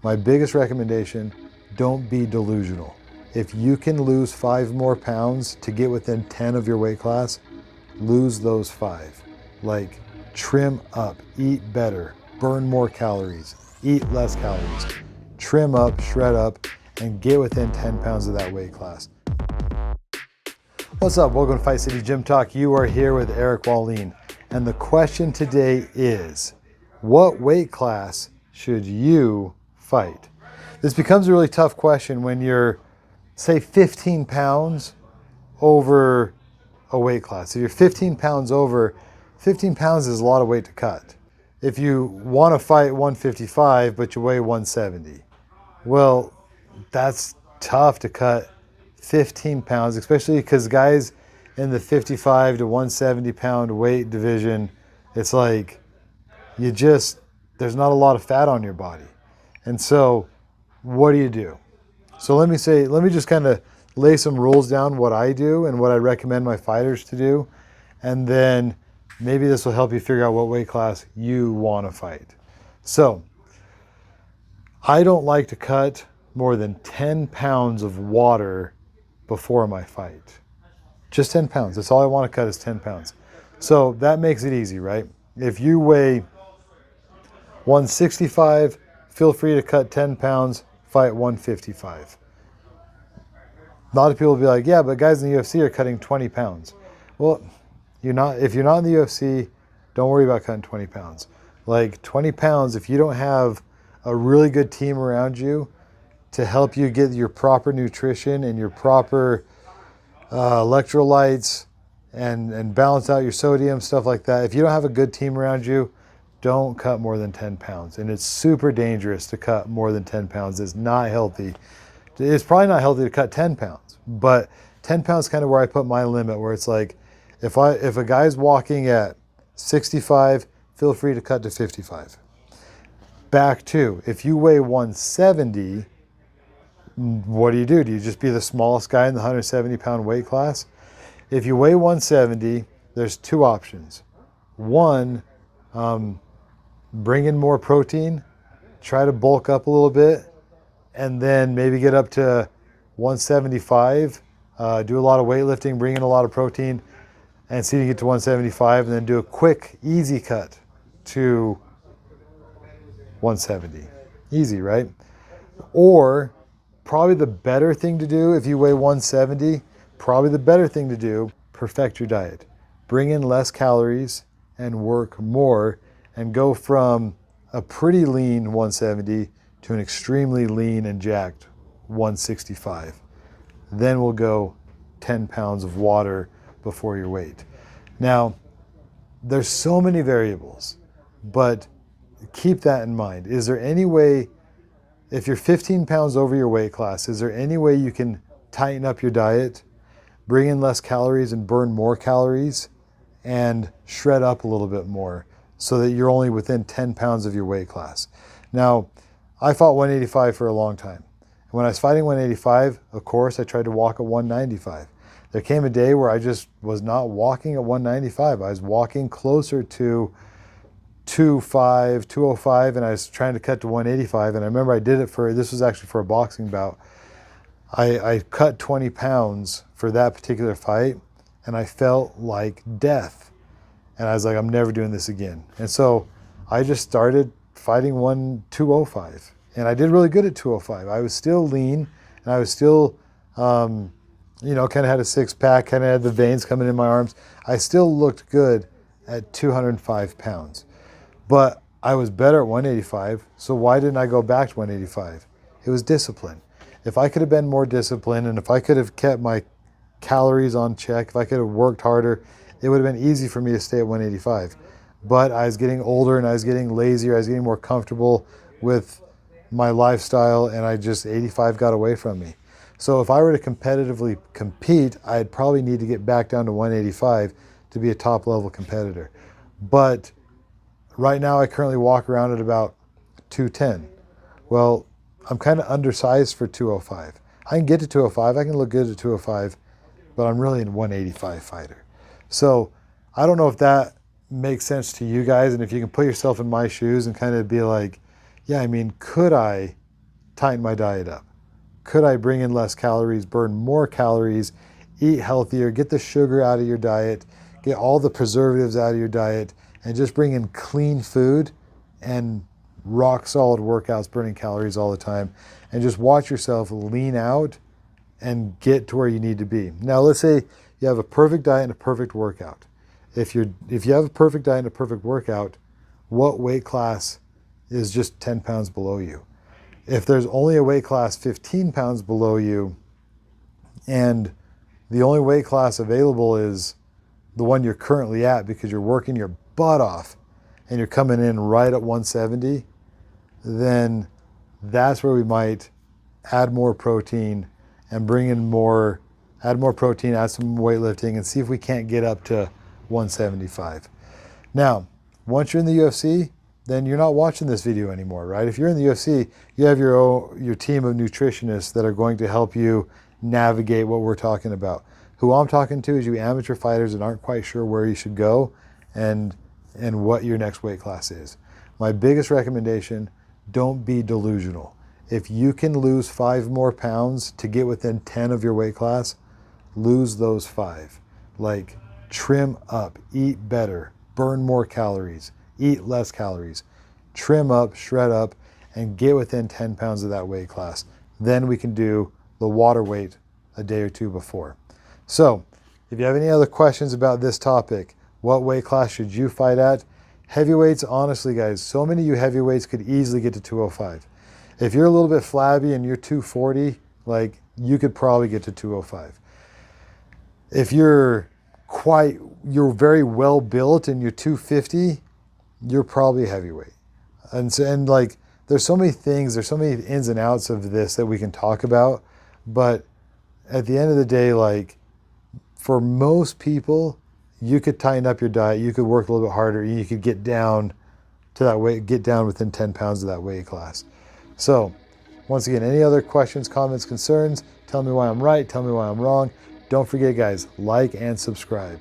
My biggest recommendation, don't be delusional. If you can lose 5 more pounds to get within 10 of your weight class, lose those 5. Like, trim up, eat better, burn more calories, eat less calories, trim up, shred up, and get within 10 pounds of that weight class. What's up? Welcome to Fight City Gym Talk. You are here with Eric Wallin. And the question today is, what weight class should you fight? This becomes a really tough question when you're, say, 15 pounds over a weight class. If you're 15 pounds over, 15 pounds is a lot of weight to cut. If you want to fight 155 but you weigh 170, well, that's tough to cut 15 pounds, especially because guys in the 55 to 170 pound weight division, it's like there's not a lot of fat on your body. And so what do? So let me just kind of lay some rules down, what I do and what I recommend my fighters to do. And then maybe this will help you figure out what weight class you want to fight. So I don't like to cut more than 10 pounds of water before my fight. Just 10 pounds. That's all I want to cut is 10 pounds. So that makes it easy, right? If you weigh 165, feel free to cut 10 pounds, fight 155. A lot of people will be like, yeah, but guys in the UFC are cutting 20 pounds. Well, if you're not in the UFC, don't worry about cutting 20 pounds. Like 20 pounds, if you don't have a really good team around you to help you get your proper nutrition and your proper electrolytes and balance out your sodium, stuff like that. If you don't have a good team around you, don't cut more than 10 pounds. And it's super dangerous to cut more than 10 pounds. It's not healthy. It's probably not healthy to cut 10 pounds, but 10 pounds is kind of where I put my limit, where it's like, if a guy's walking at 65, feel free to cut to 55. Back to, if you weigh 170, what do? Do you just be the smallest guy in the 170 pound weight class? If you weigh 170, there's two options. One, bring in more protein, try to bulk up a little bit, and then maybe get up to 175, do a lot of weightlifting, bring in a lot of protein, and see if you get to 175, and then do a quick, easy cut to 170. Easy, right? Or probably the better thing to do, if you weigh 170, probably the better thing to do, perfect your diet. Bring in less calories and work more, and go from a pretty lean 170 to an extremely lean and jacked 165. Then we'll go 10 pounds of water before your weight. Now, there's so many variables, but keep that in mind. Is there any way, if you're 15 pounds over your weight class, is there any way you can tighten up your diet, bring in less calories and burn more calories, and shred up a little bit more so that you're only within 10 pounds of your weight class? Now, I fought 185 for a long time. When I was fighting 185, of course, I tried to walk at 195. There came a day where I just was not walking at 195. I was walking closer to 205, and I was trying to cut to 185. And I remember I did it this was actually for a boxing bout. I cut 20 pounds for that particular fight, and I felt like death. And I was like, I'm never doing this again. And so I just started fighting 205. And I did really good at 205. I was still lean, and I was still, kind of had a six pack, kind of had the veins coming in my arms. I still looked good at 205 pounds. But I was better at 185, so why didn't I go back to 185? It was discipline. If I could have been more disciplined, and if I could have kept my calories on check, if I could have worked harder, it would have been easy for me to stay at 185. But I was getting older, and I was getting lazier. I was getting more comfortable with my lifestyle, and 85 got away from me. So if I were to competitively compete, I'd probably need to get back down to 185 to be a top level competitor. But right now I currently walk around at about 210. Well, I'm kind of undersized for 205. I can get to 205, I can look good at 205, but I'm really a 185 fighter. So I don't know if that makes sense to you guys, and if you can put yourself in my shoes and kind of be like, yeah, I mean, could I tighten my diet up? Could I bring in less calories, burn more calories, eat healthier, get the sugar out of your diet, get all the preservatives out of your diet, and just bring in clean food and rock solid workouts, burning calories all the time, and just watch yourself lean out and get to where you need to be. Now, let's say you have a perfect diet and a perfect workout. If you have a perfect diet and a perfect workout, what weight class is just 10 pounds below you? If there's only a weight class 15 pounds below you, and the only weight class available is the one you're currently at because you're working your butt off and you're coming in right at 170, then that's where we might add more protein and bring in more, add more protein, add some weightlifting, and see if we can't get up to 175. Now, once you're in the UFC, then you're not watching this video anymore, right? If you're in the UFC, you have your team of nutritionists that are going to help you navigate what we're talking about. Who I'm talking to is you amateur fighters that aren't quite sure where you should go and what your next weight class is. My biggest recommendation, don't be delusional. If you can lose 5 more pounds to get within 10 of your weight class, lose those 5. Like, trim up, eat better, burn more calories, eat less calories, trim up, shred up, and get within 10 pounds of that weight class. Then we can do the water weight a day or two before. So, if you have any other questions about this topic, what weight class should you fight at? Heavyweights, honestly guys, so many of you heavyweights could easily get to 205. If you're a little bit flabby and you're 240, like, you could probably get to 205. If you're very well built and you're 250, you're probably a heavyweight. And like, there's so many things, there's so many ins and outs of this that we can talk about, but at the end of the day, like, for most people, you could tighten up your diet, you could work a little bit harder, and you could get down to that weight, get down within 10 pounds of that weight class. So, once again, any other questions, comments, concerns, tell me why I'm right, tell me why I'm wrong. Don't forget, guys, like and subscribe.